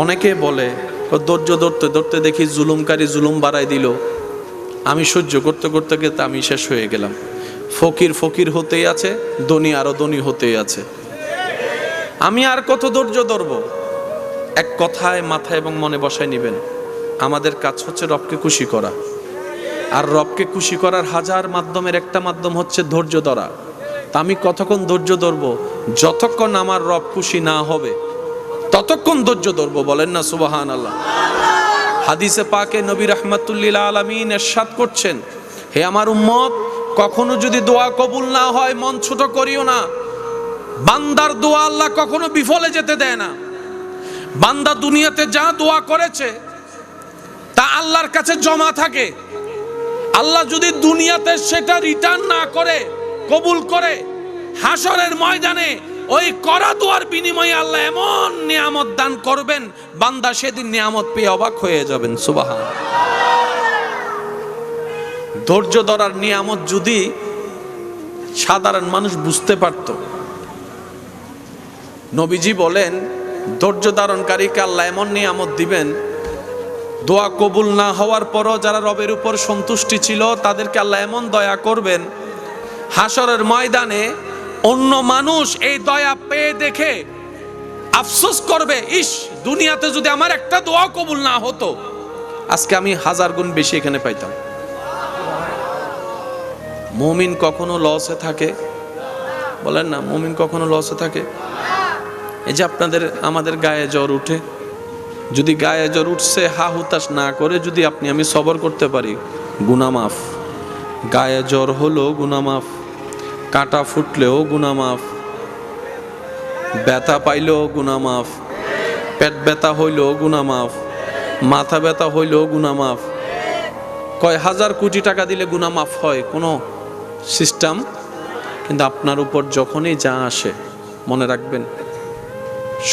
অনেকে বলে ধৈর্য ধরতে ধরতে দেখি জুলুমকারী জুলুম বাড়াই দিল, আমি সহ্য করতে করতে করতে আমি শেষ হয়ে গেলাম। ফকির ফকির হতেই আছে, ধনী আরো ধনী হতেই আছে, আমি আর কত ধৈর্য ধরব? এক কথায় মাথায় এবং মনে বসায় নেবেন, আমাদের কাজ হচ্ছে রবকে খুশি করা, আর রবকে খুশি করার হাজার মাধ্যমের একটা মাধ্যম হচ্ছে ধৈর্য ধরা। তা আমি কতক্ষণ ধৈর্য ধরবো? যতক্ষণ আমার রব খুশি না হবে ততক্ষণ ধৈর্য ধরবো। বলেন না সুবহানাল্লাহ। হাদিসে পাকে নবী রাহমাতুল্লিল আলামিন ইরশাদ করছেন, হে আমার উম্মত, কখনো যদি দোয়া কবুল না হয় মন ছোট করিও না। বান্দার দোয়া আল্লাহ কখনো বিফলে যেতে দেয় না। বান্দা দুনিয়াতে যা দোয়া করেছে তা আল্লাহর কাছে জমা থাকে। আল্লাহ যদি দুনিয়াতে সেটা রিটার্ন না করে, কবুল করে, হাসরের ময়দানে ওই করা দোয়ার বিনিময়ে আল্লাহ এমন নিয়ামত দান করবেন, বান্দা সেদিন নিয়ামত পেয়ে অবাক হয়ে যাবেন। সুবহানাল্লাহ। ধৈর্য ধরার নিয়ামত যদি সাধারণ মানুষ বুঝতে পারত, নবীজি বলেন ধৈর্য ধারণকারীকে আল্লাহ এমন নিয়ামত দিবেন, দোয়া কবুল না হওয়ার পরও যারা রবের উপর সন্তুষ্টি ছিল তাদেরকে আল্লাহ এমন দয়া করবেন, হাসরের ময়দানে অন্য মানুষ এই দয়া পেয়ে দেখে আফসোস করবে, ইস, দুনিয়াতে যদি আমার একটা দোয়া কবুল না হতো আজকে আমি 1000 গুণ বেশি এখানে পাইতাম। মুমিন কখনো লসে থাকে? বলেন না, মুমিন কখনো লসে থাকে? এই যে আমাদের গায়ে জ্বর উঠে, যদি গায়ে জ্বর উঠছে হা হুতাশ না করে যদি আমি সবর করতে পারি, গুনাহ মাফ। গায়ে জ্বর হলো গুনাহ মাফ, কাঁটা ফুটলেও গুনাহ মাফ, ব্যথা পাইলেও গুনাহ মাফ, পেট ব্যথা হইলেও গুনাহ মাফ, মাথা ব্যথা হইলেও গুনাহ মাফ। কয় হাজার কোটি টাকা দিলে গুনাহ মাফ হয় কোনো সিস্টেম? কিন্তু আপনার উপর যখনই যা আসে মনে রাখবেন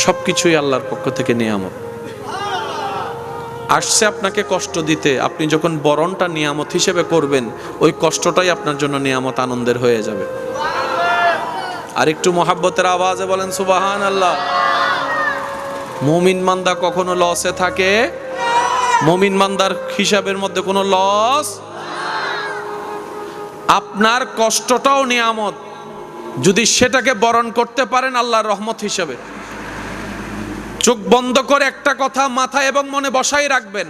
সবকিছুই আল্লাহর পক্ষ থেকে নিয়ামত। আসছে আপনাকে কষ্ট দিতে, আপনি যখন বরণটা নিয়ামত হিসেবে করবেন ওই কষ্টটাই আপনার জন্য নিয়ামত, আনন্দের হয়ে যাবে। আর একটু মহাব্বতের আওয়াজে বলেন সুবহানাল্লাহ। মুমিন বান্দা কখনো লসে থাকে? মুমিন বান্দার হিসাবের মধ্যে কোনো লস? আপনার কষ্টটাও নিয়ামত, যদি সেটাকে বরণ করতে পারেন আল্লাহর রহমত হিসেবে। চোখ বন্ধ করে একটা কথা মাথায় এবং মনে বসাই রাখবেন,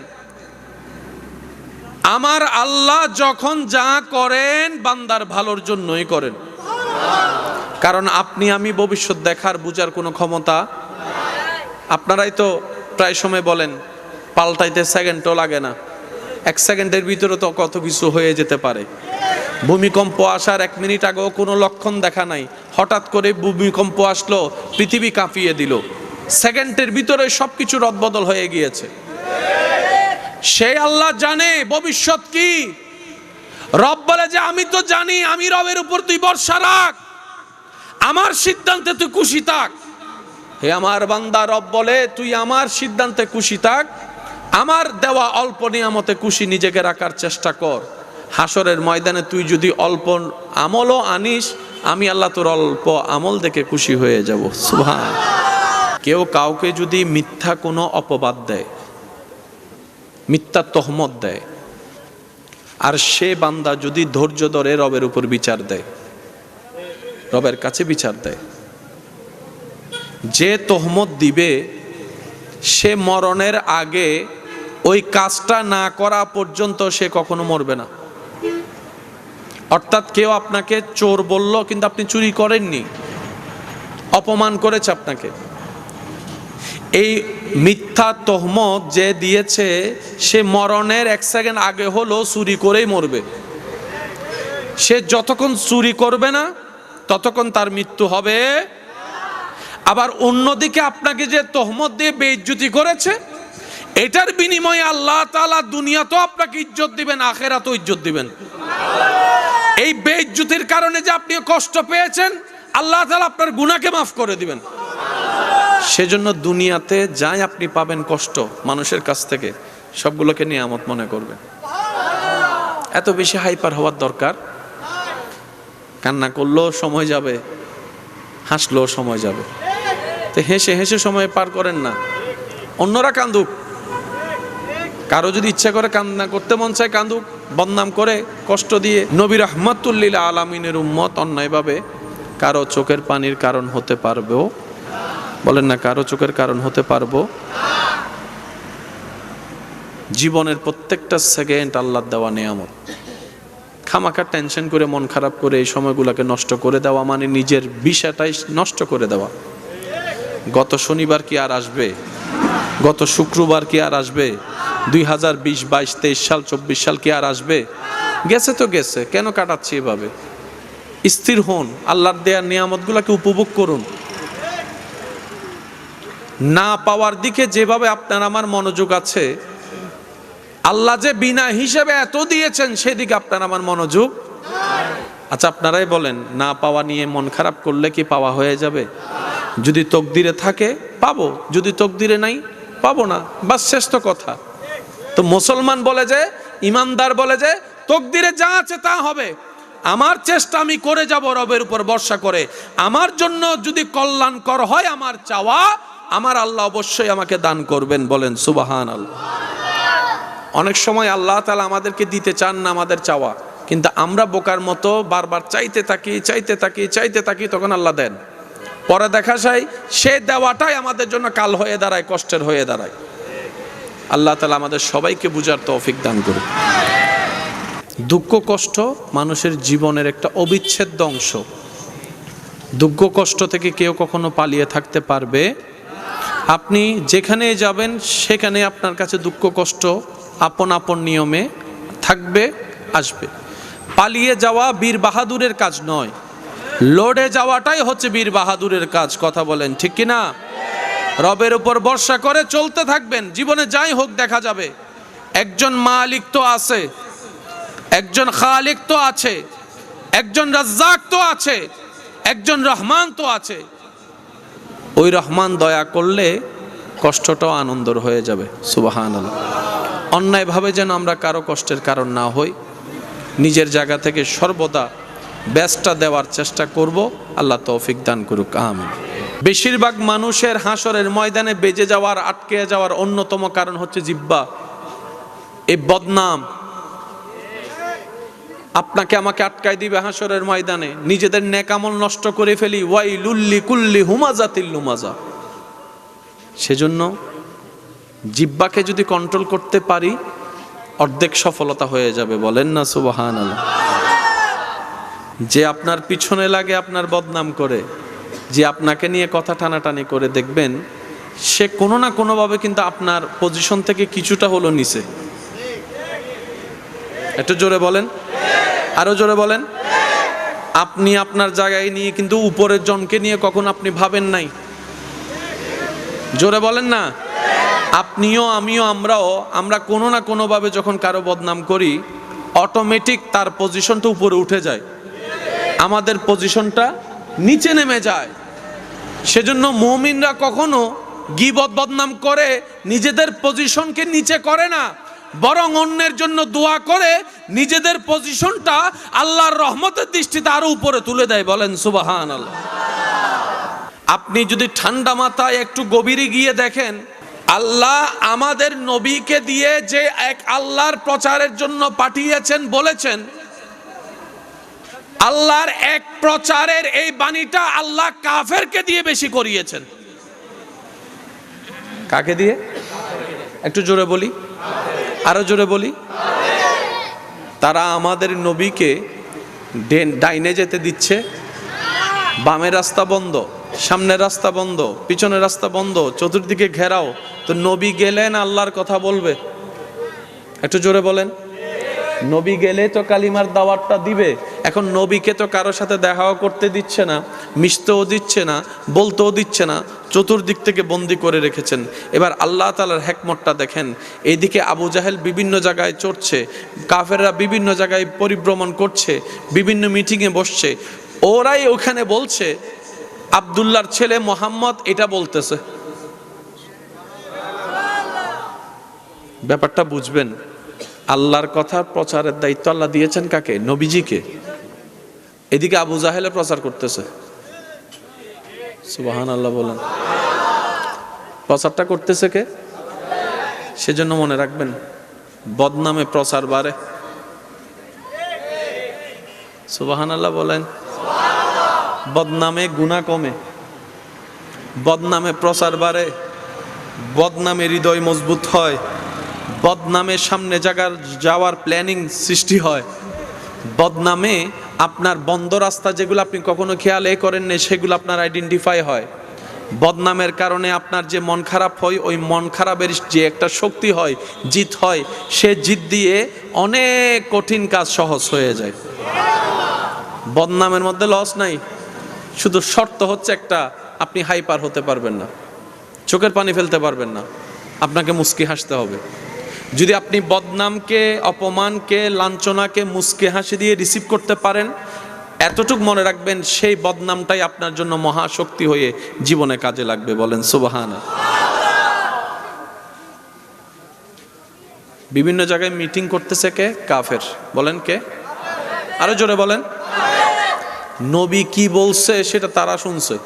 আমার আল্লাহ যখন যা করেন বান্দার ভালোর জন্যই করেন। কারণ আপনি আমি ভবিষ্যৎ দেখার বুঝার কোনো ক্ষমতা, আপনারাই তো প্রায় সময় বলেন পাল্টাইতে সেকেন্ডও লাগে না, 1 সেকেন্ডের ভিতরে তো কত কিছু হয়ে যেতে পারে। ভূমিকম্প আসার 1 মিনিট আগেও কোনো লক্ষণ দেখা নাই, হঠাৎ করে ভূমিকম্প আসলো, পৃথিবী কাঁপিয়ে দিল, সেকেন্ডের ভিতরে সবকিছু রদবদল হয়ে গিয়েছে। সেই আল্লাহ জানে ভবিষ্যৎ কি। রব বলে যে আমি তো জানি, আমি রবের উপর তুই ভরসা রাখ, আমার সিদ্ধান্তে তুই খুশি থাক। হে আমার বান্দা, রব বলে তুই আমার সিদ্ধান্তে খুশি থাক, আমার দেওয়া অল্প নিয়ামতে খুশি নিজেকে রাখার চেষ্টা কর। হাসরের ময়দানে তুই যদি অল্প আমলও আনিস, আমি আল্লাহ তোর অল্প আমল দেখে খুশি হয়ে যাব। সুবহানাল্লাহ। কেউ কাউকে যদি মিথ্যা কোনো অপবাদ দেয়, মিথ্যা তহমত দেয়, আর সে বান্দা যদি ধৈর্য ধরে রবের উপর বিচার দেয়, রবের কাছে বিচার দেয়, যে তহমত দিবে সে মরণের আগে ওই কাজটা না করা পর্যন্ত সে কখনো মরবে না। অর্থাৎ কেউ আপনাকে চোর বলল কিন্তু আপনি চুরি করেননি, অপমান করেছে আপনাকে, এই মিথ্যা তহমত যে দিয়েছে সে মরণের 1 সেকেন্ড আগে হলো চুরি করেই মরবে। সে যতক্ষণ চুরি করবে না ততক্ষণ তার মৃত্যু হবে। আবার অন্যদিকে আপনাকে যে তহমত দিয়ে বেইজ্জতি করেছে, এটার বিনিময়ে আল্লাহ তাআলা দুনিয়াতেও আপনাকে ইজ্জত দিবেন, আখিরাতেও ইজ্জত দিবেন। এই বেইজ্জতির কারণে যে আপনি কষ্ট পেয়েছেন, আল্লাহ তাআলা আপনার গুনাহকে মাফ করে দিবেন। সেজন্য দুনিয়াতে যাই আপনি পাবেন কষ্ট মানুষের কাছ থেকে, সবগুলোকে নিয়ামত মনে করবেন। এত বেশি হাইপার হওয়ার দরকার? কান্না করলেও সময় যাবে, হাসলেও সময় যাবে, তো হেসে হেসে সময় পার করেন না। অন্যরা কান্দুক, কারো যদি ইচ্ছা করে কান্না করতে মন চায় কান্দুক, বদনাম করে কষ্ট দিয়ে। নবী রাহমাতুল লিল আলামিনের উম্মত অন্যায়ভাবে কারো চোখের পানির কারণ হতে পারবো? বলেন না, কারো চোখের কারণ হতে পারবো? জীবনের প্রত্যেকটা সেকেন্ড আল্লাহর দেওয়া নিয়ামত। খামাখা টেনশন করে মন খারাপ করে এই সময়গুলোকে নষ্ট করে দেওয়া মানে নিজের বিষয়টাই নষ্ট করে দেওয়া। গত শনিবার কি আর আসবে? গত শুক্রবার কি আর আসবে? 2020, 22, 23 সাল, 24 সাল কি আর আসবে? গেছে তো গেছে, কেন কাটাচ্ছি এভাবে? স্থির হন, আল্লাহর দেওয়ার নিয়ামতগুলোকে উপভোগ করুন। না পাওয়ার দিকে যেভাবে আপনার আমার মনোযোগ আছে, আল্লাহ যে বিনা হিসেবে এত দিয়েছেন সেদিকে আপনার আমার মনোযোগ। আচ্ছা আপনারাই বলেন, না পাওয়া নিয়ে মন খারাপ করলে কি পাওয়া হয়ে যাবে? যদি তকদিরে থাকে পাবো, যদি তকদিরে নাই পাবো না, বাস শেষ তো কথা। তো মুসলমান বলে যে, ইমানদার বলে যে, তকদিরে যা আছে তা হবে, আমার চেষ্টা আমি করে যাব রবের উপর ভরসা করে। আমার জন্য যদি কল্যাণকর হয় আমার চাওয়া, আমার আল্লাহ অবশ্যই আমাকে দান করবেন। বলেন সুবহানাল্লাহ। অনেক সময় আল্লাহ তাআলা আমাদেরকে দিতে চান না আমাদের চাওয়া, কিন্তু আমরা বোকার মতো বারবার চাইতে থাকি, তখন আল্লাহ দেন। পরে দেখা যায় সে দেওয়াটাই আমাদের জন্য কাল হয়ে দাঁড়ায়, কষ্টের হয়ে দাঁড়ায়। আল্লাহ তাআলা আমাদের সবাইকে বুঝার তৌফিক দান করুন। দুঃখ কষ্ট মানুষের জীবনের একটা অবিচ্ছেদ্য অংশ। দুঃখ কষ্ট থেকে কেউ কখনো পালিয়ে থাকতে পারবে? আপনি যেখানে যাবেন সেখানে আপনার কাছে দুঃখ কষ্ট আপন আপন নিয়মে থাকবে, আসবে। পালিয়ে যাওয়া বীর বাহাদুরের কাজ নয়, লড়ে যাওয়াটাই হচ্ছে বীর বাহাদুরের কাজ। কথা বলেন ঠিক কিনা? রবের উপর ভরসা করে চলতে থাকবেন, জীবনে যাই হোক দেখা যাবে। একজন মালিক তো আছে, একজন খালিক তো আছে, একজন রাজ্জাক তো আছে, একজন রহমান তো আছে। ওই রহমান দয়া করলে কষ্টটাও আনন্দর হয়ে যাবে। সুবহানাল্লাহ। অন্যায়ভাবে যেন আমরা কারো কষ্টের কারণ না হই, নিজের জায়গা থেকে সর্বদা বেস্টটা দেওয়ার চেষ্টা করব। আল্লাহ তৌফিক দান করুক, আমিন। বেশিরভাগ মানুষের হাসরের ময়দানে বেজে যাওয়ার, আটকে যাওয়ার অন্যতম কারণ হচ্ছে জিহ্বা। এই বদনাম আপনাকে আমাকে আটকায় দিবে হাসরের ময়দানে। নিজেদের নেক আমল নষ্ট করে ফেলি, ওয়াইলুল লিকুল্লি হুমাজাতিল লুমাজা। সেজন্য জিহ্বাকে যদি কন্ট্রোল করতে পারি অর্ধেক সফলতা হয়ে যাবে। বলেন না সুবহানাল্লাহ। যে আপনার পিছনে লাগে আপনার বদনাম করে, যে আপনাকে নিয়ে কথা টানাটানি করে, দেখবেন সে কোনো না কোনোভাবে কিন্তু আপনার পজিশন থেকে কিছুটা হলো নিচে। একটু জোরে বলেন, আরো জোরে বলেন। আপনি আপনার জায়গায় নিয়ে কিন্তু উপরের জনকে নিয়ে কখন আপনি ভাবেন নাই? জোরে বলেন না। আপনিও আমিও আমরা কোনো না কোনোভাবে যখন কারো বদনাম করি অটোমেটিক তার পজিশনটা উপরে উঠে যায়, আমাদের পজিশনটা নিচে নেমে যায়। সেজন্য মুমিনরা কখনো গীবত বদনাম করে নিজেদের পজিশনকে নিচে করে না, বরং অন্যের জন্য দোয়া করে নিজেদের পজিশনটা আল্লাহর রহমতের দৃষ্টিতে আরো উপরে তুলে দেয়। বলেন সুবহানাল্লাহ। আপনি যদি ঠান্ডা মাথায় একটু গভীরে গিয়ে দেখেন, আল্লাহ আমাদের নবীকে দিয়ে যে এক আল্লাহর প্রচারের জন্য পাঠিয়েছেন, বলেছেন আল্লাহর এক প্রচারের এই বাণীটা আল্লাহ কাফেরকে দিয়ে বেশি করিয়েছেন। কাকে দিয়ে? একটু জোরে বলি, আরো জোরে বলি। তারা আমাদের নবীকে ডাইনে যেতে দিচ্ছে, বামের রাস্তা বন্ধ, সামনের রাস্তা বন্ধ, পিছনের রাস্তা বন্ধ, চতুর্দিকে ঘেরাও। তো নবী গেলেন আল্লাহর কথা বলবে। একটু জোরে বলেন। নবী গেলে তো কালিমার দাওয়াতটা দিবে। এখন নবীকে তো কারো সাথে দেখাও করতে দিচ্ছে না, মিশতেও দিচ্ছে না, বলতেও দিচ্ছে না, চতুর্দিক থেকে বন্দি করে রেখেছেন। এবার আল্লাহ তাআলার হিকমতটা দেখেন। এইদিকে আবু জাহেল বিভিন্ন জায়গায় চড়ছে, কাফেররা বিভিন্ন জায়গায় পরিভ্রমণ করছে, বিভিন্ন মিটিংয়ে বসছে। ওরাই ওখানে বলছে আব্দুল্লাহর ছেলে মোহাম্মদ এটা বলতেছে। ব্যাপারটা বুঝবেন। আল্লাহর কথা প্রচারের দায়িত্ব আল্লাহ দিয়েছেন কাকে? নবীজিকে। এদিকে আবু জাহেলে প্রচার করতেছে। সুবহানাল্লাহ বলেন। প্রচারটা করতেছে কে? সেজন্য মনে রাখবেন, বদনামে প্রচার বাড়ে। সুবহানাল্লাহ বলেন। বদনামে গুনাহ কমে, বদনামে প্রচার বাড়ে, বদনামে হৃদয় মজবুত হয়, বদনামে সামনে যাওয়ার প্ল্যানিং সৃষ্টি হয়, বদনামে আপনার বন্ধ রাস্তা যেগুলো আপনি কখনো খেয়াল করেন না সেগুলো আপনার আইডেন্টিফাই হয়। বদনামের কারণে আপনার যে মন খারাপ হয়, ওই মন খারাপের যে একটা শক্তি হয়, জিত হয়, সে জিত দিয়ে অনেক কঠিন কাজ সহজ হয়ে যায়। বদনামের মধ্যে লস নাই, শুধু শর্ত হচ্ছে একটা, আপনি হাইপার হতে পারবেন না, চোখের পানি ফেলতে পারবেন না, আপনাকে মুস্কি হাসতে হবে। যদি আপনি বদনামকে, অপমানকে, লাঞ্ছনাকে মুস্কি হাসি দিয়ে রিসিভ করতে পারেন, এতটুক মনে রাখবেন, সেই বদনামটাই আপনার জন্য মহাশক্তি হয়ে জীবনে কাজে লাগবে। বলেন সুবহানাল্লাহ। বিভিন্ন জায়গায় মিটিং করতেছে কে? কাফের। বলেন কে? আরো জোরে বলেন। নবী কি বলছে সেটা তারা শুনছে।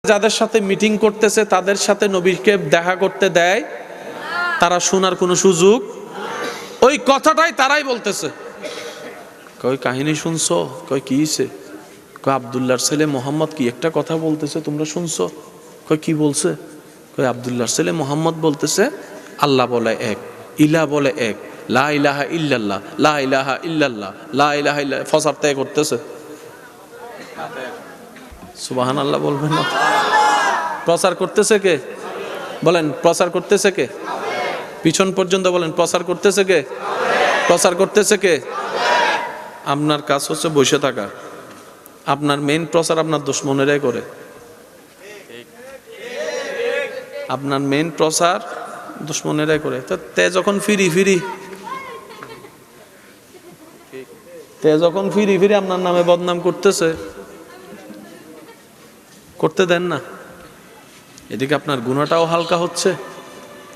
যাদের সাথে মিটিং করতেছে তাদের সাথে নবীকে দেখা করতে দেয়, তারা শোনার কোনো সুযোগ, ওই কথাটাই তারাই বলতেছে। কই কাহিনী শুনছো? কই কি হইছে? কই আব্দুল্লাহর ছেলে মোহাম্মদ কি একটা কথা বলতেছে, তোমরা শুনছো? কই কি বলছে? কই আব্দুল্লাহর ছেলে মোহাম্মদ বলতেছে আল্লাহ বলে এক, ইলা বলে এক, লা ইলাহা ইল্লাল্লাহ, লা ইলাহা ইল্লাল্লাহ, লা ইলাহা ইল্লাল্লাহ, ফসার ত্যাগ করতেছে। সুবহানাল্লাহ বলবেন না? প্রচার করতেছে কে? বলেন প্রচার করতেছে কে? পিছন পর্যন্ত বলেন প্রচার করতেছে কে? প্রচার করতেছে কে? আপনার কাজ হচ্ছে বসে থাকা। আপনার মেইন প্রচার আপনার দুশমনেরাই করে। আপনার মেইন প্রচার দুশমনেরাই করে। তো তে যখন ফিরি আপনার নামে বদনাম করতেছে, করতে দেন না। এদিকে আপনার গুনাহটাও হালকা হচ্ছে,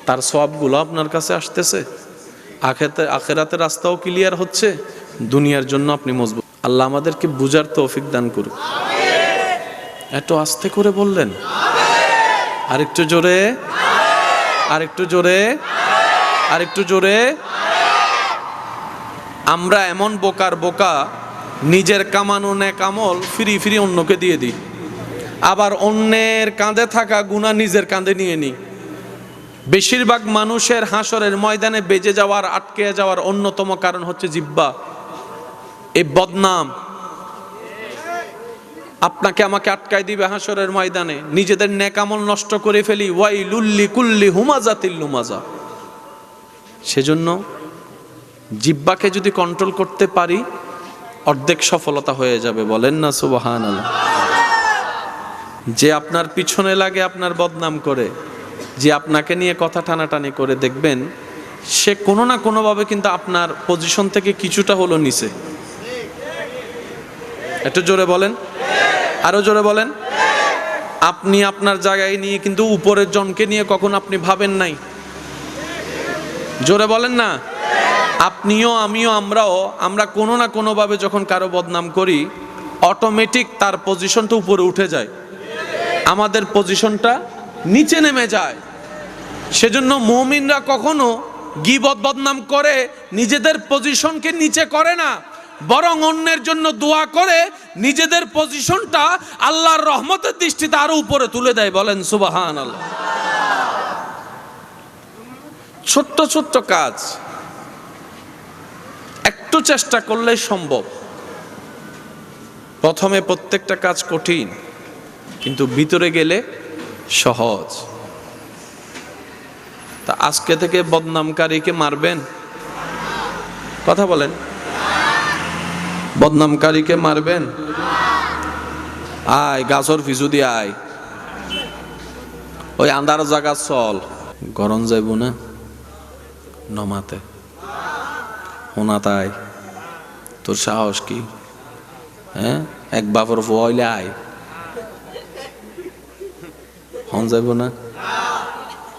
তার সওয়াবগুলো আপনার কাছে আসতেছে, আখিরাতের রাস্তাও ক্লিয়ার হচ্ছে, দুনিয়ার জন্য আপনি মজবুত। আল্লাহ আমাদেরকে বুঝার তৌফিক দান করুন। এত আস্তে করে বললেন, আরেকটু জোরে, আরেকটু জোরে, আরেকটু জোরে। আমরা এমন বোকার বোকা, নিজের কামানো নেক আমল ফিরি অন্যকে দিয়ে দিই, আবার অন্যের কাঁধে থাকা গুনাহ নিজের কাঁধে নিয়ে নিই। বেশিরভাগ মানুষের হাসরের ময়দানে বেজে যাওয়ার, আটকে যাওয়ার অন্যতম কারণ হচ্ছে জিহ্বা। এই বদনাম আপনাকে আমাকে আটকায় দিবে হাসরের ময়দানে। নিজেদের নেক আমল নষ্ট করে ফেলি, ওয়াইলুল লিকুল্লি হুমাজাতিল লুমাজা। সেজন্য জিহ্বাকে যদি কন্ট্রোল করতে পারি, অর্ধেক সফলতা হয়ে যাবে। বলেন না সুবহানাল্লাহ। যে আপনার পিছনে লাগে, আপনার বদনাম করে, যে আপনাকে নিয়ে কথা টানাটানি করে, দেখবেন সে কোনো না কোনোভাবে কিন্তু আপনার পজিশন থেকে কিছুটা হলো নিচে। একটু জোরে বলেন, আরো জোরে বলেন। আপনি আপনার জায়গায় নিয়ে কিন্তু উপরের জনকে নিয়ে কখন আপনি ভাবেন নাই? জোরে বলেন না। আপনিও, আমিও, আমরা কোনো না কোনোভাবে যখন কারো বদনাম করি, অটোমেটিক তার পজিশনটা উপরে উঠে যায়, আমাদের পজিশনটা নিচে নেমে যায়। সেজন্য মুমিনরা কখনো গীবত বদনাম করে নিজেদের পজিশনকে নিচে করে না, বরং অন্যের জন্য দোয়া করে নিজেদের পজিশনটা আল্লাহর রহমতের দৃষ্টিতে আরো উপরে তুলে দেয়। বলেন সুবহানাল্লাহ। ছোট্ট ছোট্ট কাজ একটু চেষ্টা করলেই সম্ভব। প্রথমে প্রত্যেকটা কাজ কঠিন, কিন্তু ভিতরে গেলে সহজ। তা আজকে থেকে বদনামকারীকে মারবেন? কথা বলেন। বদনামকারীকে মারবেন? আয় গাছর ফিজু দিয়ে আয়, ওই আন্ধার জায়গা চল, গরম যাইব না নমাতে হোনাতাই। তোর সাহস কি? হ্যাঁ, এক বাপর হইলে আয়, হন যাইব না,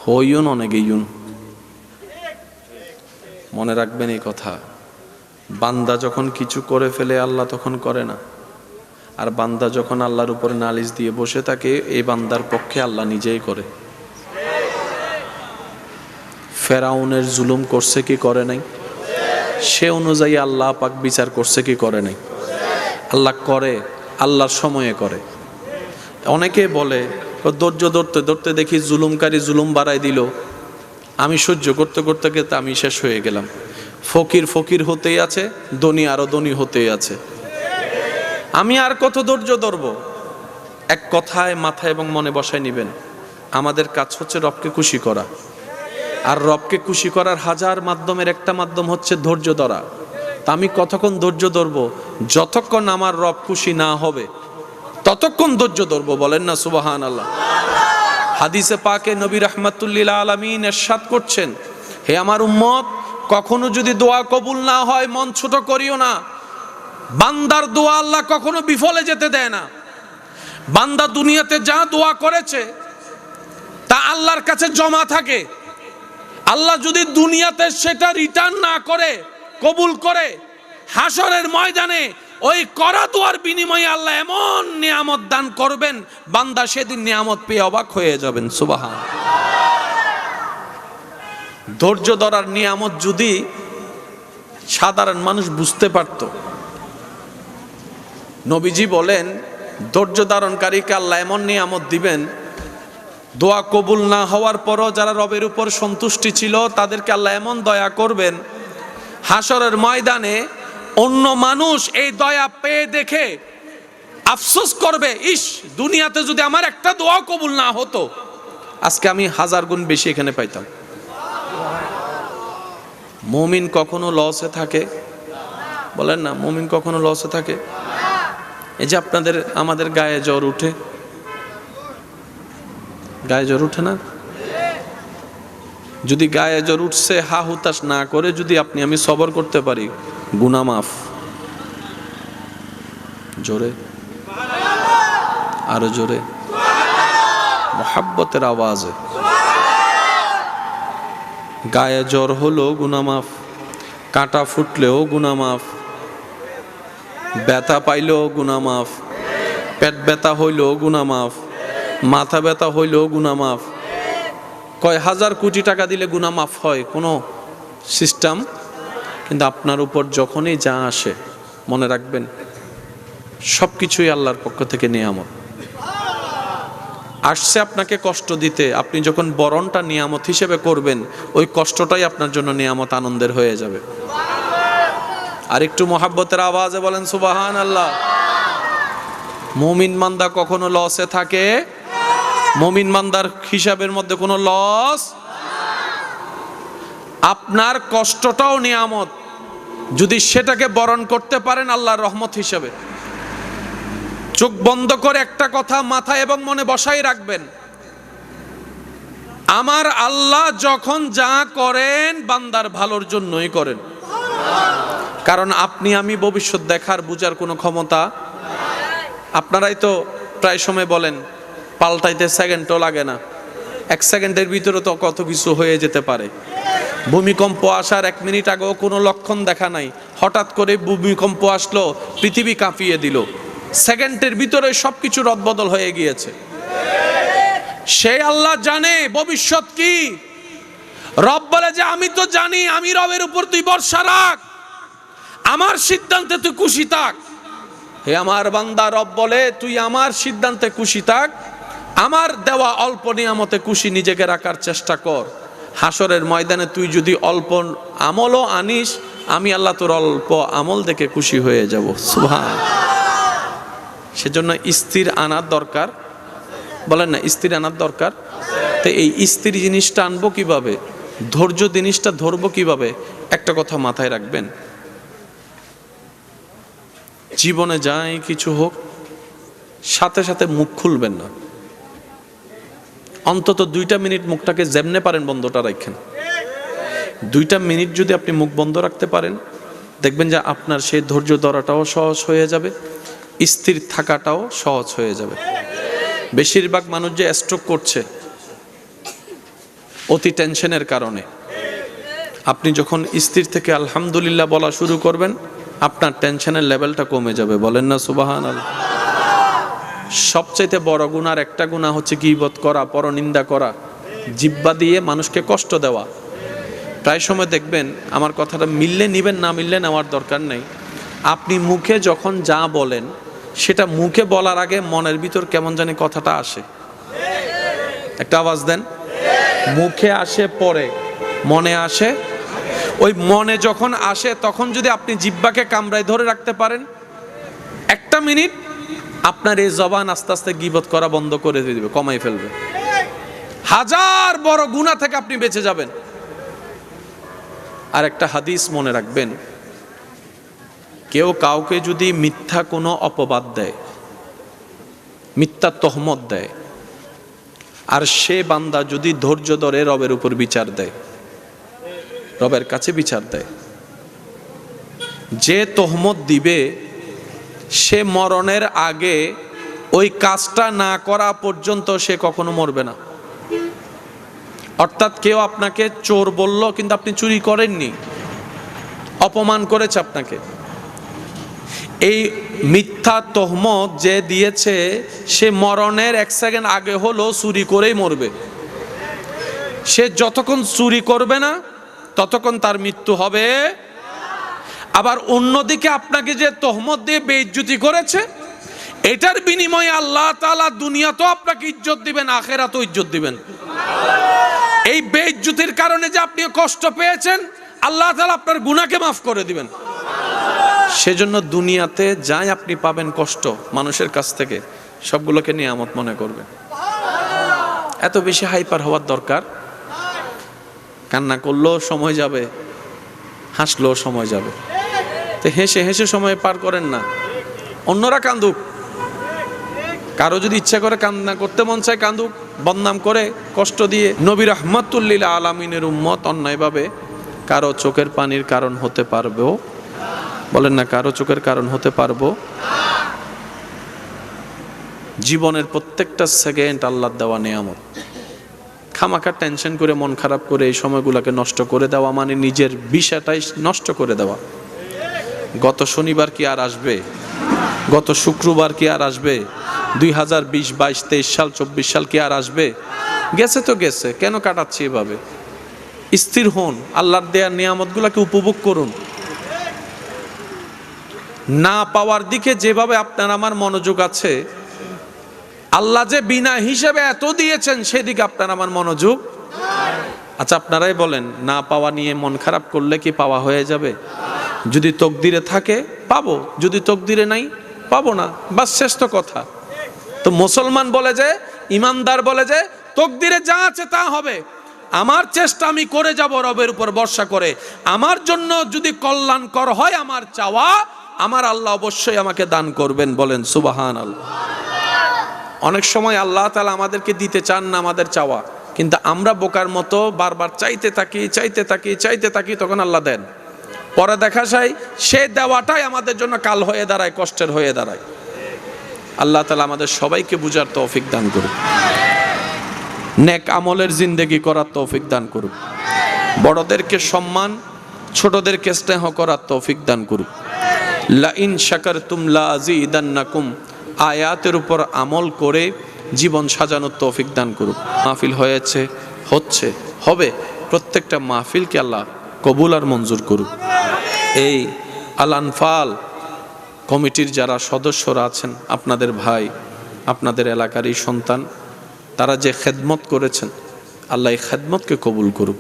হইউন অনেকে ইউন। মনে রাখবেন এই কথা, বান্দা যখন কিছু করে ফেলে আল্লাহ তখন করে না, আর বান্দা যখন আল্লাহর উপরে নালিশ দিয়ে বসে থাকে, এই বান্দার পক্ষে আল্লাহ নিজেই করে। ফেরাউনের জুলুম করছে কি করে নাই? সে অনুযায়ী আল্লাহ পাক বিচার করছে কি করে নাই? আল্লাহ করে, আল্লাহর সময়ে করে। অনেকে বলে ধৈর্য ধরতে ধরতে দেখি জুলুমকারী জুলুম বাড়াই দিল, আমি সহ্য করতে করতে করতে আমি শেষ হয়ে গেলাম। ফকির ফকির হতেই আছে, ধনী আরো ধনী হতেই আছে। আমি আর কত ধৈর্য ধরব? এক কথায় মাথায় এবং মনে বসায় নিবেন, আমাদের কাজ হচ্ছে রবকে খুশি করা। আর রবকে খুশি করার হাজার মাধ্যমের একটা মাধ্যম হচ্ছে ধৈর্য ধরা। তা আমি কতক্ষণ ধৈর্য ধরবো? যতক্ষণ আমার রব খুশি না হবে ততক্ষণ ধৈর্য ধরবো। বলেন না সুবহানাল্লাহ। হাদিসে পাকে নবী রাহমাতুল্লিল আলামিন ইরশাদ করছেন, হে আমার উম্মত, কখনো যদি দোয়া কবুল না হয় মন ছোট করিও না। বান্দার দোয়া আল্লাহ কখনো বিফলে যেতে দেয় না। বান্দা দুনিয়াতে যা দোয়া করেছে তা আল্লাহর কাছে জমা থাকে। আল্লাহ যদি দুনিয়াতে সেটা রিটার্ন না করে, কবুল করে, হাসরের ময়দানে ওই করা দোয়ার বিনিময়ে আল্লাহ এমন নিয়ামত দান করবেন, বান্দা সেদিন নিয়ামত পেয়ে অবাক হয়ে যাবেন। সুবহান। ধৈর্য ধরার নিয়ামত যদি সাধারণ মানুষ বুঝতে পারত, নবীজি বলেন ধৈর্য ধারণকারীকে আল্লাহ এমন নিয়ামত দিবেন, দোয়া কবুল না হওয়ার পরও যারা রবের উপর সন্তুষ্টি ছিল তাদেরকে আল্লাহ এমন দয়া করবেন, হাসরের ময়দানে অন্য মানুষ এই দয়া পেয়ে দেখে আফসোস করবে, ইস, দুনিয়াতে যদি আমার একটা দোয়া কবুল না হতো আজকে আমি 1000 গুণ বেশি এখানে পাইতাম। মুমিন কখনো লসে থাকে? বলেন না, মুমিন কখনো লসে থাকে? এই যে আমাদের গায়ে জ্বর উঠে, গায়ে জ্বর উঠে না? যদি গায়ে জ্বর উঠছে হা হুতাশ না করে যদি আমি সবর করতে পারি, গুনাহ মাফ। জোরে, আরো জোরে, মোহাব্বতের আওয়াজে। গায়ে জ্বর হলো গুনাহ মাফ, কাঁটা ফুটলেও গুনাহ মাফ, ব্যথা পাইলেও গুনাহ মাফ, পেট ব্যথা হইলেও গুনাহ মাফ, মাথা ব্যথা হইলেও গুনাহ মাফ। কয় হাজার কোটি টাকা দিলে গুনাহ মাফ হয় কোনো সিস্টেম? কিন্তু আপনার উপর যখনই যা আসে মনে রাখবেন সবকিছুই আল্লাহর পক্ষ থেকে নিয়ামত। আসছে আপনাকে কষ্ট দিতে, আপনি যখন বরণটা নিয়ামত হিসেবে করবেন ওই কষ্টটাই আপনার জন্য নিয়ামত, আনন্দের হয়ে যাবে। আর একটু মোহাব্বতের আওয়াজে বলেন সুবহানাল্লাহ। মুমিন বান্দা কখনো লসে থাকে? মুমিন বান্দার হিসাবের মধ্যে কোনো লস। আপনার কষ্টটাও নিয়ামত, যদি সেটাকে বরণ করতে পারেন আল্লাহর রহমত হিসেবে। চোখ বন্ধ করে একটা কথা মাথায় এবং মনে বসাই রাখবেন, আমার আল্লাহ যখন যা করেন বান্দার ভালোর জন্যই করেন। কারণ আপনি আমি ভবিষ্যৎ দেখার বুঝার কোনো ক্ষমতা, আপনারাই তো প্রায় সময় বলেন পাল্টাইতে সেকেন্ডও লাগে না, 1 সেকেন্ডের ভিতরে তো কত কিছু হয়ে যেতে পারে। ভূমিকম্প আসার 1 মিনিট আগেও কোনো লক্ষণ দেখা নাই, হঠাৎ করে ভূমিকম্প আসলো, পৃথিবী কাঁপিয়ে দিল, সেকেন্ডের ভিতরে সবকিছু রদবদল হয়ে গিয়েছে। সেই আল্লাহ জানে ভবিষ্যৎ কি। রব বলে যে আমি তো জানি, আমি রবের উপর তুই ভরসা রাখ, আমার সিদ্ধান্তে তুই খুশি থাক। হে আমার বান্দা, রব বলে তুই আমার সিদ্ধান্তে খুশি থাক, আমার দেওয়া অল্প নিয়ামতে খুশি নিজেকে রাখার চেষ্টা কর। হাসরের ময়দানে তুই যদি অল্প আমলও আনিস, আমি আল্লাহ তোর অল্প আমল দেখে খুশি হয়ে যাব। সুবহান। সেজন্য স্থির আনার দরকার। বলেন না, স্থির আনার দরকার। তো এই স্থির জিনিসটা আনবো কিভাবে, ধৈর্য জিনিসটা ধরবো কিভাবে? একটা কথা মাথায় রাখবেন, জীবনে যাই কিছু হোক সাথে সাথে মুখ খুলবেন না। অন্তত 2টা মিনিট মুখটাকে যেমনে পারেন বন্ধটা রাখেন। 2টা মিনিট যদি আপনি মুখ বন্ধ রাখতে পারেন, দেখবেন যে আপনার সেই ধৈর্য ধরাটাও সহজ হয়ে যাবে, স্থির থাকাটাও সহজ হয়ে যাবে। বেশিরভাগ মানুষ যে স্ট্রোক করছে অতি টেনশনের কারণে। আপনি যখন স্থির থেকে আলহামদুলিল্লাহ বলা শুরু করবেন, আপনার টেনশনের লেভেলটা কমে যাবে। বলেন না সুবহানাল্লাহ। সবচাইতে বড় গুনার একটা গুনাহ হচ্ছে গীবত করা, পরনিন্দা করা, জিহ্বা দিয়ে মানুষকে কষ্ট দেওয়া। প্রায় সময় দেখবেন, আমার কথাটা মিললে নিবেন, না মিললে নেওয়ার দরকার নেই, আপনি মুখে যখন যা বলেন সেটা মুখে বলার আগে মনের ভিতর কেমন জানি কথাটা আসে। একটা আওয়াজ দেন। মুখে আসে পরে মনে আসে। ওই মনে যখন আসে তখন যদি আপনি জিহ্বাকে কামড়ায় ধরে রাখতে পারেন, একটা মিনিট আপনার এই জবান আস্তে আস্তে গীবত করা বন্ধ করে দিবে, কমাই ফেলবে। হাজার বড় গুনাহ থেকে আপনি বেঁচে যাবেন। আর একটা হাদিস মনে রাখবেন, কেউ কাউকে যদি মিথ্যা কোনো অপবাদ দেয়, মিথ্যা তহমত দেয়, আর সে বান্দা যদি ধৈর্য ধরে রবের উপর বিচার দেয়, রবের কাছে বিচার দেয়, যে তহমত দিবে সে মরণের আগে ওই কাজটা না করা পর্যন্ত সে কখনো মরবে না। অর্থাৎ কেউ আপনাকে চোর বলল কিন্তু আপনি চুরি করেননি, অপমান করেছে আপনাকে, এই মিথ্যা তহমত যে দিয়েছে সে মরণের 1 সেকেন্ড আগে হলো চুরি করেই মরবে। সে যতক্ষণ চুরি করবে না ততক্ষণ তার মৃত্যু হবে। আবার অন্যদিকে আপনাকে যে তহমত দিয়ে বেইজ্জতি করেছে, এটার বিনিময়ে আল্লাহ তাআলা দুনিয়াতেও আপনাকে ইজ্জত দিবেন, আখিরাতেও ইজ্জত দিবেন। এই বেইজ্জতির কারণে যে আপনি কষ্ট পেয়েছেন, আল্লাহ তাআলা আপনার গুনাহকে মাফ করে দিবেন। সেজন্য দুনিয়াতে যাই আপনি পাবেন কষ্ট মানুষের কাছ থেকে, সবগুলোকে নিয়ামত মনে করবেন। এত বেশি হাইপার হওয়ার দরকার? কান্না করলেও সময় যাবে, হাসলেও সময় যাবে, তো হেসে হেসে সময় পার করেন না। অন্যরা কান্দুক, কারো যদি ইচ্ছা করে কান্না করতে মন চায় কান্দুক, বদনাম করে কষ্ট দিয়ে। নবী রাহমাতুল লিল আলামিনের উম্মত অন্যায়ভাবে কারো চোখের পানির কারণ হতে পারবেও? বলেন না, কারো চোখের কারণ হতে পারবো? জীবনের প্রত্যেকটা সেকেন্ড আল্লাহর দেওয়া নিয়ামত। খামাখা টেনশন করে মন খারাপ করে এই সময়গুলোকে নষ্ট করে দেওয়া মানে নিজের বিষয়টাই নষ্ট করে দেওয়া। গত শনিবার কি আর আসবে? গত শুক্রবার কি আর আসবে? 2020, 22, 23 সাল, 24 সাল কি আর আসবে? গেছে তো গেছে, কেন কাটাচ্ছি এভাবে? স্থির হন, আল্লাহর দেওয়ার নিয়ামতগুলোকে উপভোগ করুন। না পাওয়ার দিকে যেভাবে আপনার আমার মনোযোগ আছে, আল্লাহ যে বিনা হিসেবে এত দিয়েছেন সেদিকে আপনার আমার মনোযোগ। আচ্ছা আপনারাই বলেন, না পাওয়া নিয়ে মন খারাপ করলে কি পাওয়া হয়ে যাবে? যদি তকদিরে থাকে পাবো, যদি তকদিরে নাই পাবো না, বাস শেষ তো কথা। তো মুসলমান বলে যে, ইমানদার বলে যে, তকদিরে যা আছে তা হবে, আমার চেষ্টা আমি করে যাব রবের উপর ভরসা করে। আমার জন্য যদি কল্যাণকর হয় আমার চাওয়া, আমার আল্লাহ অবশ্যই আমাকে দান করবেন। বলেন সুবহানাল্লাহ। অনেক সময় আল্লাহ তাআলা আমাদেরকে দিতে চান না আমাদের চাওয়া, কিন্তু আমরা বোকার মতো বারবার চাইতে থাকি, তখন আল্লাহ দেন। পরে দেখা যায় সে দেওয়াটাই আমাদের জন্য কাল হয়ে দাঁড়ায়, কষ্টের হয়ে দাঁড়ায়। আল্লাহ তাআলা আমাদের সবাইকে বুঝার তৌফিক দান করুন, নেক আমলের জিন্দেগি করার তৌফিক দান করুন, বড়দেরকে সম্মান, ছোটদেরকে স্নেহ করার তৌফিক দান করুন। লা ইন শাকারতুম লা আযীদান্নাকুম, আয়াতের উপর আমল করে জীবন সাজানোর তৌফিক দান করুন। মাহফিল হয়েছে, হচ্ছে, হবে, প্রত্যেকটা মাহফিলকে আল্লাহ কবুল আর মঞ্জুর করুন। এই আল আনফাল কমিটির যারা সদস্যরা আছেন, আপনাদের ভাই, আপনাদের এলাকারই সন্তান, তারা যে খেদমত করেছেন, আল্লাহ এই খেদমতকে কবুল করুক।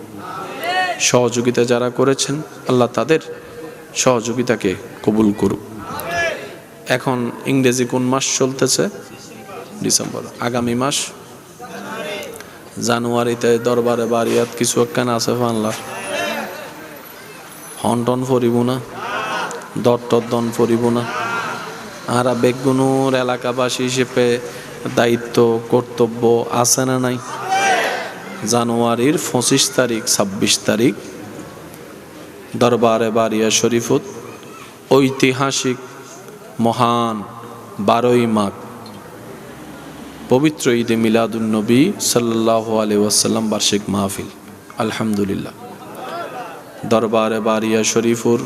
সহযোগিতা যারা করেছেন, আল্লাহ তাদের সহযোগিতাকে কবুল করুক। এখন ইংরেজি কোন মাস চলতেছে? ডিসেম্বর। আগামী মাস জানুয়ারিতে দরবারে বাড়িয়াত কিছু একখান আছে বাংলার, হন্টন ফরিব না, দন ফরিব না। আর বেগুনুর এলাকাবাসী হিসেবে দায়িত্ব কর্তব্য আছে না নাই? জানুয়ারির 25 তারিখ 26 তারিখ দরবারে বাড়িয়া শরীফত ঐতিহাসিক মহান 12ই মাঘ পবিত্র ঈদে মিলাদুন নবী সাল্লাল্লাহু আলাইহি ওয়াসাল্লাম বার্ষিক মাহফিল। আলহামদুলিল্লাহ, দরবারে বাড়িয়া শরীফুর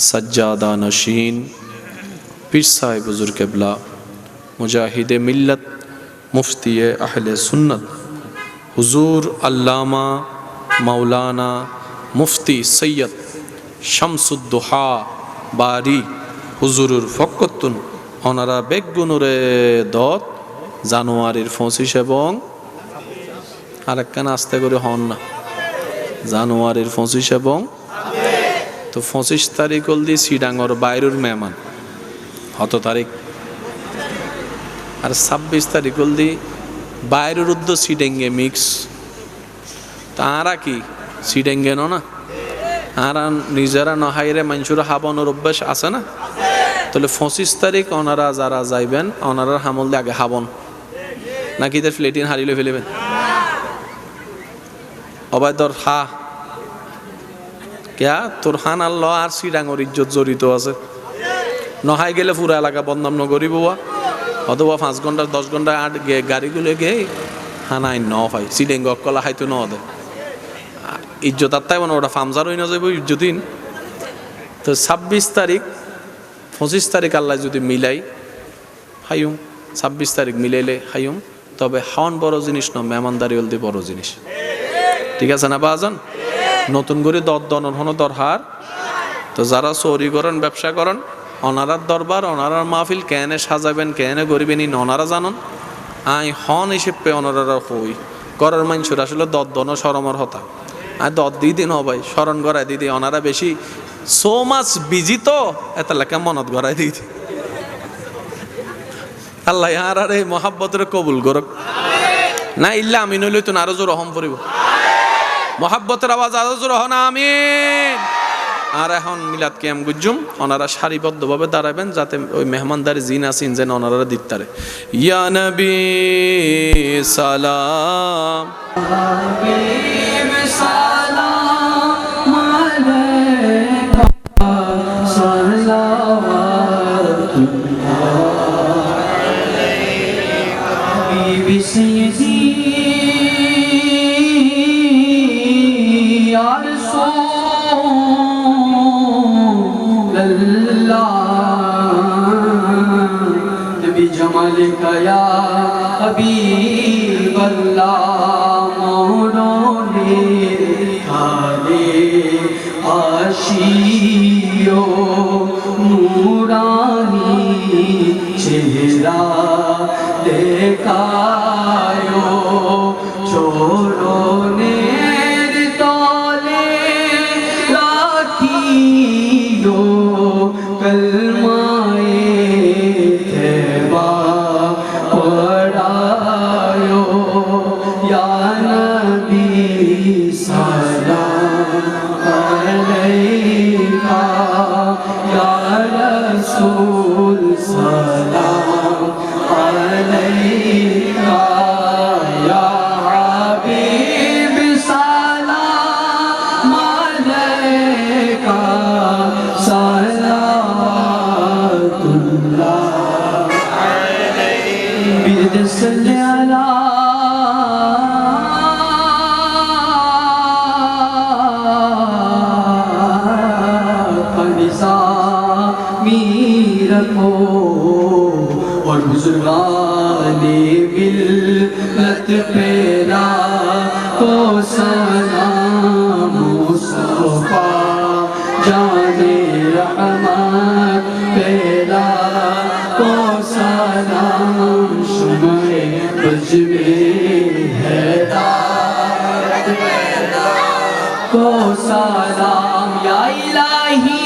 সাজ্জাদা নশীন পীর সাহেব হুজুর কেবলা মুজাহিদে মিল্লত মুফতিয়ে আহলে সুন্নত হুজুর আল্লামা মাওলানা মুফতি সৈয়দ শামসুদ্দোহা বারি হুজুরুর ফকতুন ওনারা বেগুনুরে দত জানুয়ারির 25 এবং আরেকখান আস্তে করে হন না, জানুয়ারির 25 এবং তো 25 তারিখ হল দি সিডাঙ্গর বাইরের মেহমান হত তারিখ, আর 26 তারিখ হল দি বাইরের উদ্দ সিডেঙ্গে মিক্স। তারা কি সিডেঙ্গে না আর নিজেরা নহাইরে মানুষের হাবানোর অভ্যাস আছে না, তাহলে 25 তারিখ ওনারা যারা যাইবেন ওনারা হামল দিয়ে আগে হাবন নাকি তার ফ্লেটিন হারিলে ফেলিবেন অবায় দর হা কেয়া তোর হান আল্লাহ আর সিডাঙ্গর ইজ্জত জড়িত আছে, নহাই গেলে পুরা এলাকা বদনাম নগরিব অথবা 5 ঘন্টা 10 ঘন্টা আট গাড়িগুলো গে হানাই ন পাই সিডেঙ্গ কলা হাইতো ন দে ইজ্জত আর তাই মানে ওটা ফামজার হই না যাইব ইজ্জতিন। তো 26 তারিখ 25 তারিখ আল্লাহ যদি মিলাই হাইম 26 তারিখ মিলাইলে হাইম, তবে হাওন বড় জিনিস ন মেহমানদারি হলদি বড় জিনিস, ঠিক আছে না বাজন? নতুন করে দরদনের হনো দরহার। তো যারা চুরি করেন ব্যবসা করেন ওনারার দরবার ওনারার মাহফিল কেনে সাজাবেন কেনে গরিবেন ইন ওনারা জানন, আই হন হিসেবে ওনারা হই করার মানুষের আসলে দরদন সরমর হতা আর দর দিদি ন ভাই স্মরণ করাই দিদি ওনারা বেশি সো মাছ বিজি তো এত লেখা মনত গড়াই দিদি। আল্লাহ আর আর এই মহাব্বতের কবুল করক না, ইল্লা আমি নইলে তো আরো জোর রহম পড়িব, মহাব্বতের আওয়াজ আরো জোর হন আমিন। আর এখন মিলাদ কিয়াম গুজুম ওনারা সারিবদ্ধভাবে দাঁড়াবেন যাতে ওই মেহমানদারি জিন আসিন যেন ওনারা দিতারে। ইয়া নবী সালাম بجمالك يا حبيب الله مولوني خالي آشیو نورانی چہرہ دیکھایو چوروں نے تولے راکھیو کلمائے پڑھایو یا نبی سلام علیکہ یا رسول سلام علیکہ یا حبیب سلام علیکہ صلوات اللہ بید صلی علی رکھو اور بزرگان ملت پیرا کو سلام مصطفیٰ جان رحمت پیرا کو سلام شمع بجوے ہدایت پیرا کو سلام یا الہی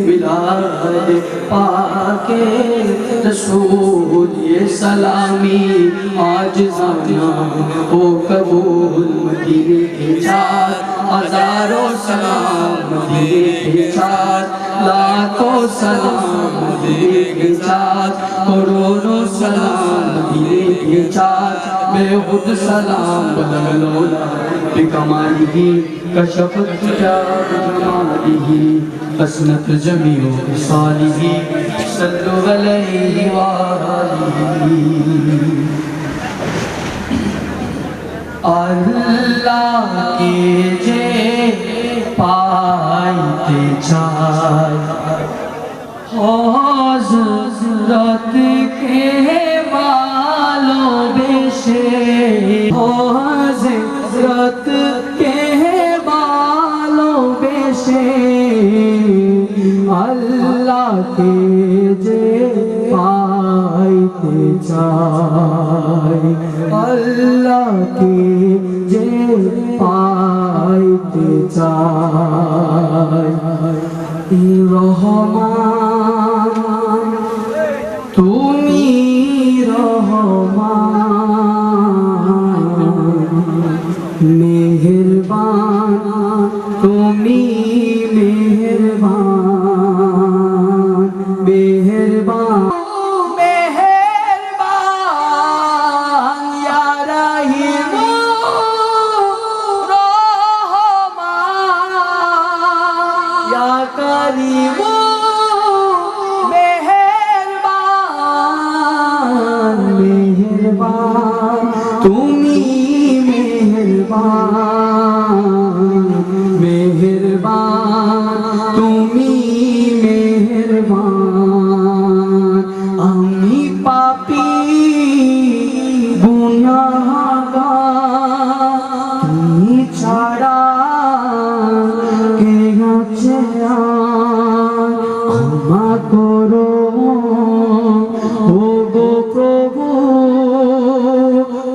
بلاد پاک رسول یہ سلامی آج زانا ہو قبول مدینے کے چار ہزاروں سلام مدینے کے چار لاکھوں سلام مدینے کے چار کروڑوں سلام مدینے کے چار بے خود سلام بدلولا بکمالہ کشفت حجاب جمالہ حسنت جمیع خصالہ صلو علیہ وآلہ اللہ کے جے پائتے چار حوض হযরত কে ভালোবেসে ও হযরত কে ভালোবেসে আল্লাহকে যে পাইতে চাই আল্লাহকে যে পাইতে চাই রহমান তুমি রহমান মেহেরবান তুমি মেহেরবান মেহেরবান মেহেরবান ইয়া রহিম রহমান ইয়া করিম মেহেরবান মেহেরবান তুমি মেহেরবান মেহেরবান তুমি মেহেরবান আমি পাপী গুনাহগার তুমি ছাড়া কে আছে আর ক্ষমা করো ও গো প্রভু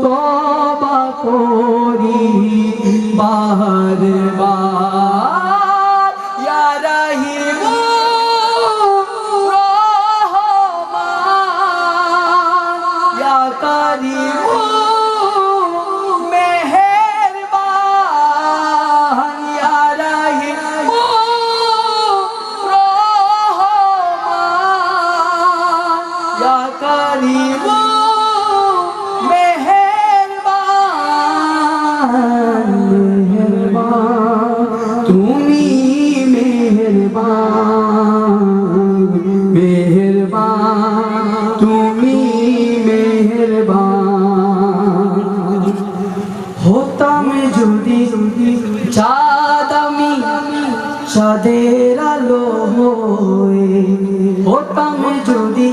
তওবা করি বারবার ইয়া রহিম রহমান ইয়া করিম মেহেরবান ইয়া রহিম রহমান ইয়া করিম মেহেরবান মেহেরবান তুমি মেহেরবান মেহেরবান তুমি মেহেরবান হতাম যদি চাঁদ আমি চাঁদের আলো হয়ে হতাম যদি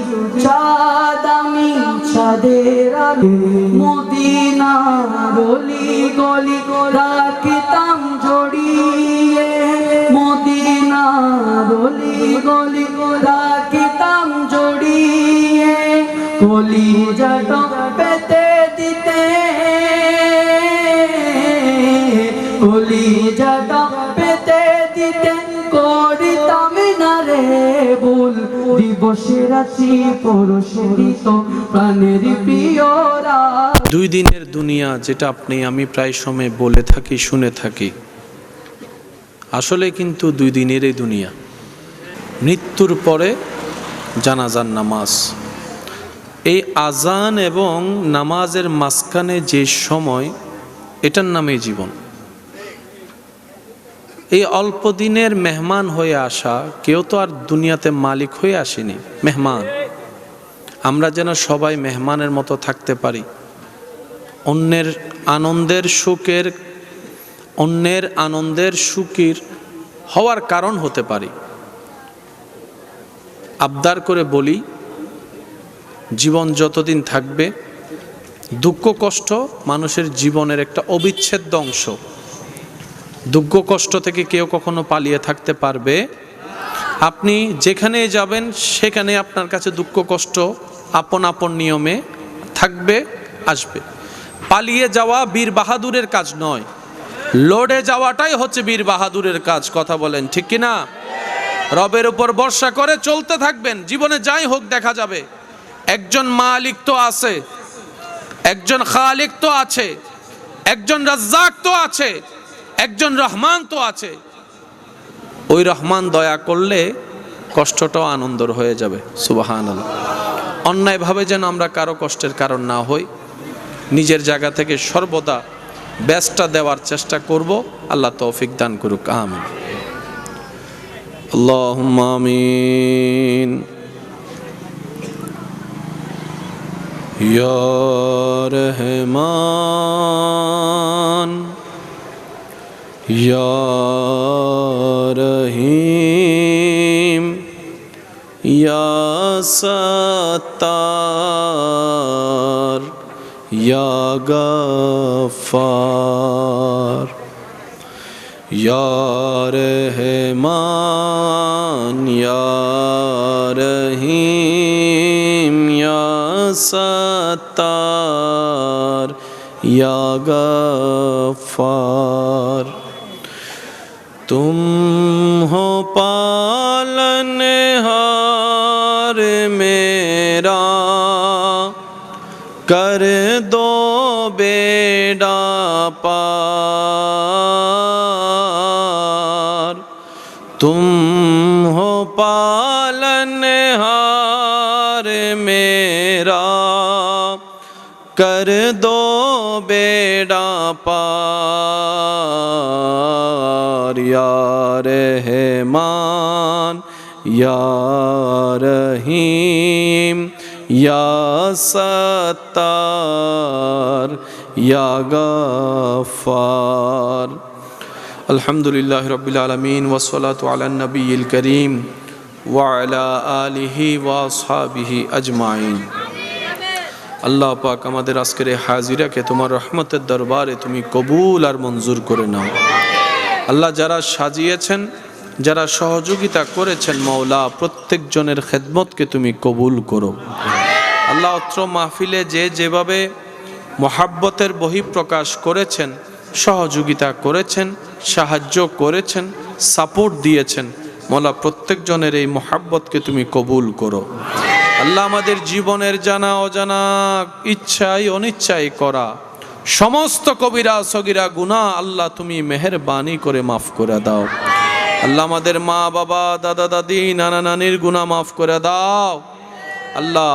চাঁদ আমি চাঁদের আলো মদিনা গলি গলি রাখিতাম জড়িয়ে মদিনা গলি গলি রাখিতাম জড়িয়ে কলিজাটা পেতে দিতে কলিজাটা পেতে দিতে করিতাম না রে ভুল দিবসের রাশি পরশে দিত প্রাণের প্রিয়রা দুই দিনের দুনিয়া যেটা আপনি আমি প্রায় সময় বলে থাকি শুনে থাকি আসলে কিন্তু দুই দিনেরই দুনিয়া মৃত্যুর পরে জানাজার নামাজ এই আজান এবং নামাজের মাঝখানে যে সময় এটার নামে জীবন এই অল্প দিনের মেহমান হয়ে আসা কেউ তো আর দুনিয়াতে মালিক হয়ে আসেনি মেহমান আমরা যেন সবাই মেহমানের মতো থাকতে পারি অন্যের আনন্দের সুখের হওয়ার কারণ হতে পারি আবদার করে বলি জীবন যতদিন থাকবে দুঃখ কষ্ট মানুষের জীবনের একটা অবিচ্ছেদ্য অংশ দুঃখ কষ্ট থেকে কেউ কখনো পালিয়ে থাকতে পারবে আপনি যেখানে যাবেন সেখানে আপনার কাছে দুঃখ কষ্ট আপন আপন নিয়মে থাকবে আসবে পালিয়ে যাওয়া বীর বাহাদুরের কাজ নয় লড়ে যাওয়াটাই হচ্ছে বীর বাহাদুরের কাজ কথা বলেন ঠিক কি না রবের উপর ভরসা করে চলতে থাকবেন জীবনে যাই হোক দেখা যাবে একজন মালিক তো আছে একজন খালিক তো আছে একজন রাজ্জাক তো আছে একজন রহমান তো আছে ওই রহমান দয়া করলে কষ্টটাও আনন্দর হয়ে যাবে সুবহানাল্লাহ অন্যায়ভাবে যেন আমরা কারো কষ্টের কারণ না হই নিজের জায়গা থেকে সর্বদা বেস্টটা দেওয়ার চেষ্টা করব আল্লাহ তৌফিক দান করুক আমিন আল্লাহুম্মা আমিন ইয়া রহমান ইয়া রহিম ইয়া সাত্তার ইয়া গফফার ইয়া রহমান ইয়া রহিম ইয়া সাত্তার ইয়া গফফার तुम हो पालनहार मेरा कर दो बेड़ा पार तुम हो पालनहार मेरा कर दो बेड़ा पार या रहमान या रहीम या सत्तार या गफ्फार। अल्हम्दुलिल्लाह रब्बिल आलमीन वस्सलातु अला नबिय्यिल करीम व अला आलिहि व अस्हाबिहि अजमाइन। আল্লাহ পাক আমাদের আজকের এই হাজিরাকে তোমার রহমতের দরবারে তুমি কবুল আর মঞ্জুর করে নাও। আল্লাহ যারা সাজিয়েছেন, যারা সহযোগিতা করেছেন, মাওলা প্রত্যেকজনের খেদমতকে তুমি কবুল করো। আল্লাহ অত্র মাহফিলে যে যেভাবে মহাব্বতের বহিঃপ্রকাশ করেছেন, সহযোগিতা করেছেন, সাহায্য করেছেন, সাপোর্ট দিয়েছেন, মাওলা প্রত্যেকজনের এই মহাব্বতকে তুমি কবুল করো। আল্লাহ আমাদের জীবনের জানা অজানা ইচ্ছায় অনিচ্ছায় করা সমস্ত কবিরা সগীরা গুনাহ আল্লাহ তুমি মেহেরবানি করে মাফ করে দাও। আল্লাহ আমাদের মা বাবা দাদা দাদি নানা নানির গুনাহ মাফ করে দাও। আল্লাহ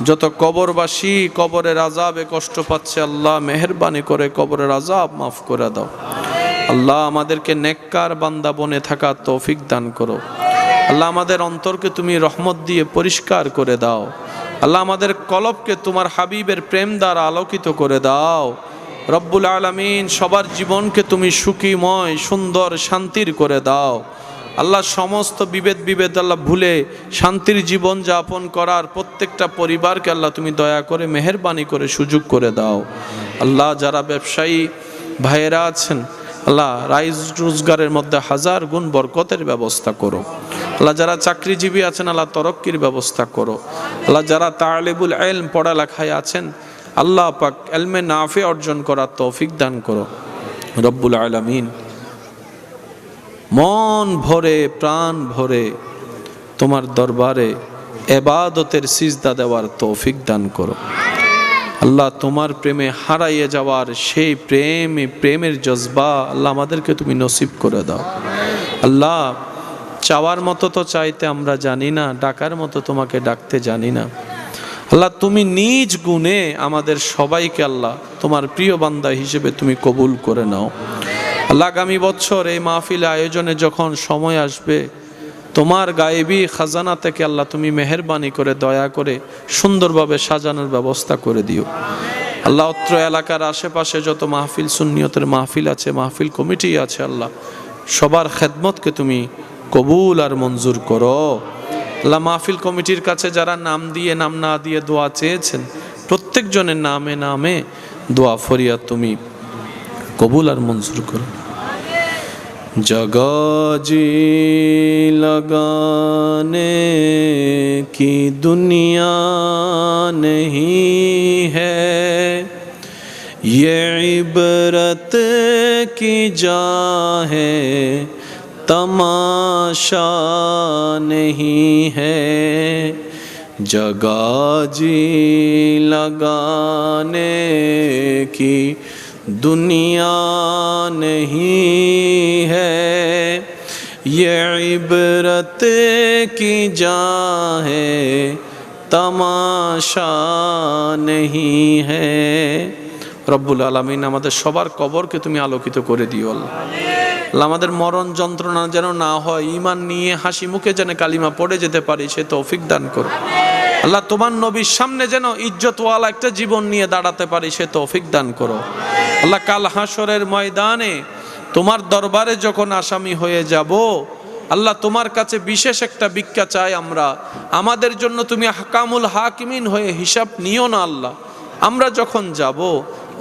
যত কবরবাসী কবরের আযাবে কষ্ট পাচ্ছে আল্লাহ মেহেরবানি করে কবরের আযাব মাফ করে দাও। আল্লাহ আমাদেরকে নেককার বান্দা বনে থাকার তৌফিক দান করো। আল্লাহ আমাদের অন্তরকে তুমি রহমত দিয়ে পরিষ্কার করে দাও। আল্লাহ আমাদের কলবকে তোমার হাবিবের প্রেম দ্বারা আলোকিত করে দাও। রব্বুল আলামিন সবার জীবনকে তুমি সুখীময় সুন্দর শান্তির করে দাও। আল্লাহ সমস্ত বিভেদ আল্লাহ ভুলে শান্তির জীবন যাপন করার প্রত্যেকটা পরিবারকে আল্লাহ তুমি দয়া করে মেহেরবানি করে সুযোগ করে দাও। আল্লাহ যারা ব্যবসায়ী ভাইয়েরা আছেন আল্লাহ রাইজ রোজগারের মধ্যে হাজার গুণ বরকতের ব্যবস্থা করো। আল্লাহ যারা চাকরিজীবী আছেন আল্লাহ তরক্কির ব্যবস্থা করো। আল্লাহ যারা তালিবুল ইলম পড়ালেখায় আছেন আল্লাহ পাক ইলমে নাফি অর্জন করার তৌফিক দান করো। রব্বুল আলামিন মন ভরে প্রাণ ভরে তোমার দরবারে ইবাদতের সিজদা দেওয়ার তৌফিক দান করো। আল্লাহ তোমার প্রেমে হারাইয়ে যাওয়ার সেই প্রেমের জজবা আল্লাহ আমাদেরকে তুমি নসিব করে দাও। আল্লাহ চাওয়ার মতো তো চাইতে আমরা জানি না, ডাকার মতো তোমাকে ডাকতে জানি না। আল্লাহ তুমি নিজ গুণে আমাদের সবাইকে আল্লাহ তোমার প্রিয় বান্দা হিসেবে তুমি কবুল করে নাও। আল্লাহ আগামী বছর এই মাহফিল আয়োজনে যখন সময় আসবে তোমার গায়েবী খাজানা থেকে আল্লাহ তুমি মেহেরবানি করে দয়া করে সুন্দরভাবে সাজানোর ব্যবস্থা করে দিও। আল্লাহ অত্র এলাকার আশেপাশে যত মাহফিল সুন্নিয়তের মাহফিল আছে, মাহফিল কমিটি আছে, আল্লাহ সবার খেদমতকে তুমি কবুল আর মঞ্জুর করো। আল্লাহ মাহফিল কমিটির কাছে যারা নাম দিয়ে নাম না দিয়ে দোয়া চেয়েছেন প্রত্যেকজনের নামে নামে দোয়া ফরিয়াদ তুমি কবুল আর মঞ্জুর করো। जगह जी लगाने की दुनिया नहीं है, ये इबरत की जा है तमाशा नहीं है। जगह जी लगाने की दुनिया नहीं है, ये इबरत की जा है तमाशा नहीं है। রব্বুল আলামিন আমাদের সবার কবরকে তুমি আলোকিত করে দিও। আল্লাহ আমাদের মরণ যন্ত্রণা যেন না হয়, ঈমান নিয়ে হাসি মুখে যেন কালিমা পড়ে যেতে পারি সে তৌফিক দান করো। আল্লাহ তোমার নবীর সামনে যেন ইজ্জতওয়ালা একটা জীবন নিয়ে দাঁড়াতে পারি সে তৌফিক দান করো। আল্লাহ কাল হাসরের ময়দানে তোমার দরবারে যখন আসামি হয়ে যাব আল্লাহ তোমার কাছে বিশেষ একটা ভিক্ষা চাই আমরা, আমাদের জন্য তুমি হাকামুল হাকিমিন হয়ে হিসাব নিও না আল্লাহ। আমরা যখন যাব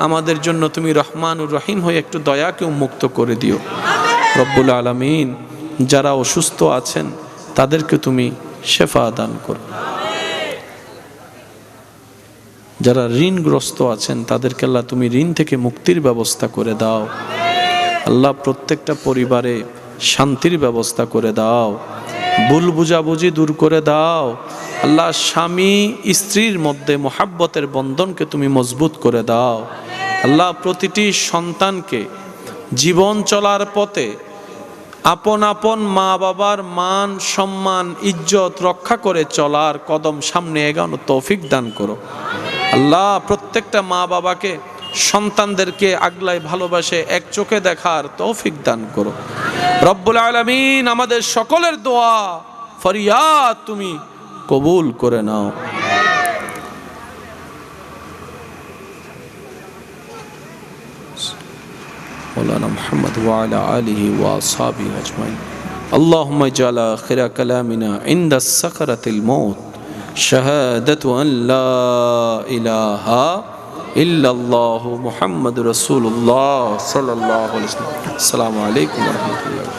আমাদের জন্য তুমি রহমানুর রহিম হয়ে একটু দয়াকে উন্মুক্ত করে দিও রব্বুল আলামিন। যারা অসুস্থ আছেন তাদেরকে তুমি শেফা দান করো, যারা ঋণগ্রস্ত আছেন তাদেরকে আল্লাহ তুমি ঋণ থেকে মুক্তির ব্যবস্থা করে দাও আল্লাহ। প্রত্যেকটা পরিবারে শান্তির ব্যবস্থা করে দাও, ভুল বুঝাবুঝি দূর করে দাও আল্লাহ। স্বামী স্ত্রীর মধ্যে মোহাব্বতের বন্ধনকে তুমি মজবুত করে দাও আল্লাহ। প্রতিটি সন্তানকে জীবন চলার পথে আপন আপন মা বাবার মান সম্মান ইজ্জত রক্ষা করে চলার, কদম সামনে এগানো তৌফিক দান করো আল্লাহ। প্রত্যেকটা মা বাবাকে সন্তানদেরকে আগলাই ভালোবাসে এক চোখে দেখার তৌফিক দান করো রব্বুল আলামিন। আমাদের সকলের দোয়া ফরিয়াদ তুমি কবুল করে নাও। مولانا محمد وعلى آله وأصحابه أجمعين. اللهم اجعل آخر كلامنا عند السكرة الموت شهادة أن لا إله إلا الله محمد رسول الله صلى الله عليه وسلم. السلام عليكم ورحمة الله.